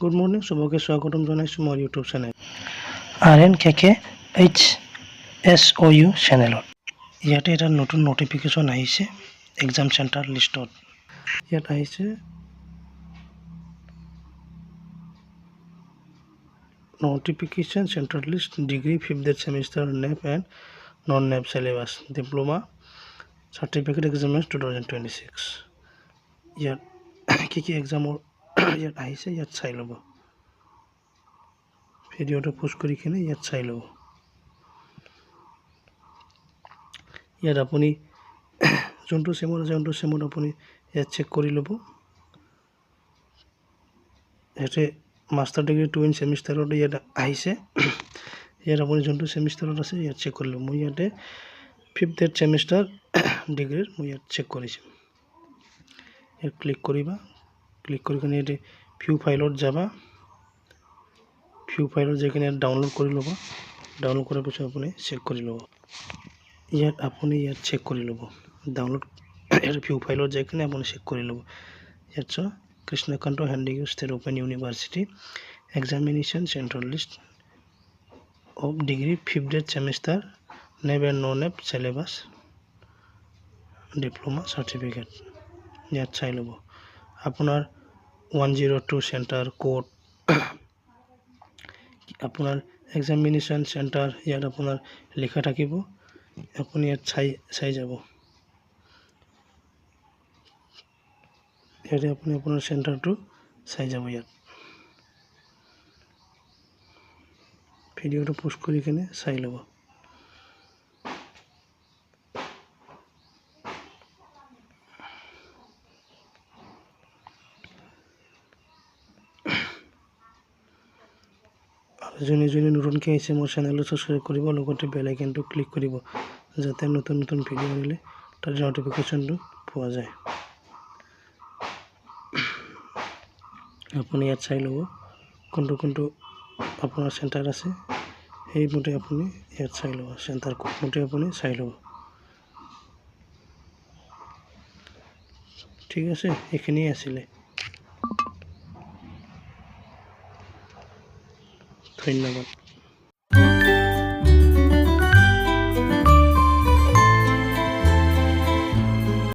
Good morning, চবকে স্বাগতম জনাইছোঁ মোৰ ইউটিউব চেনেল RNKKHSOU চেনেলত। ইয়াতে এটা নতুন নটিফিকেশ্যন আহিছে এক্সাম চেণ্টাৰ লিষ্টত। ইয়াত আহিছে notification centre list degree 5th semester NEP and non NEP syllabus diploma certificate examination 2026। ইয়াত কি এক্সামৰ ইয়াত আহিছে, ইয়াত চাই ল'ব। ভিডিঅ'টো পোষ্ট কৰি কিনে ইয়াত চাই ল'ব। ইয়াত আপুনি যোনটো চেমত আছে যোনটো চেমত আপুনি ইয়াত চেক কৰি ল'ব। ইয়াতে মাষ্টাৰ ডিগ্ৰী 2 চেমিষ্টাৰত ইয়াত আহিছে। ইয়াত আপুনি যোনটো চেমিষ্টাৰত আছে ইয়াত চেক কৰি ল'ব। মই ইয়াতে 5th চেমিষ্টাৰ ডিগ্ৰীৰ মই ইয়াত চেক কৰিছোঁ। ইয়াত ক্লিক কৰিবা। ক্লিক কৰি কিনে ইয়াতে ভিউ ফাইলত যাবা। ভিউ ফাইলত যাই কিনে ডাউনলোড কৰি ল'ব। ডাউনলোড কৰাৰ পিছত আপুনি চেক কৰি ল'ব। ইয়াত আপুনি ইয়াত চেক কৰি ল'ব। ডাউনলোড ইয়াত ভিউ ফাইলত যাই কিনে আপুনি চেক কৰি ল'ব। ইয়াত চাওক Krishnakanta Handique state open university examination central list of degree 5th semester NEP and non NEP syllabus diploma certificate. ইয়াত চাই ল'ব। আপোনাৰ 102 চেণ্টাৰ কোড, আপোনাৰ এক্সামিনেশ্যন চেণ্টাৰ ইয়াত আপোনাৰ লিখা থাকিব। আপুনি ইয়াত চাই যাব। ইয়াতে আপুনি আপোনাৰ চেণ্টাৰটো চাই যাব। ইয়াত ভিডিঅ'টো পোষ্ট কৰি কিনে চাই ল'ব। যোনে নতুনকৈ আহিছে মোৰ চেনেলটো ছাবস্ক্ৰাইব কৰিব, লগতে বেল আইকনটো ক্লিক কৰিব, যাতে নতুন ভিডিঅ' আনিলে তাৰ নটিফিকেশ্যনটো পোৱা যায়। আপুনি ইয়াত চাই ল'ব কোনটো আপোনাৰ চেণ্টাৰ আছে, সেইমতে আপুনি ইয়াত চাই ল'ব। চেণ্টাৰ কোডমতে আপুনি চাই ল'ব। ঠিক আছে, এইখিনিয়ে আছিলে। ধন্যবাদ।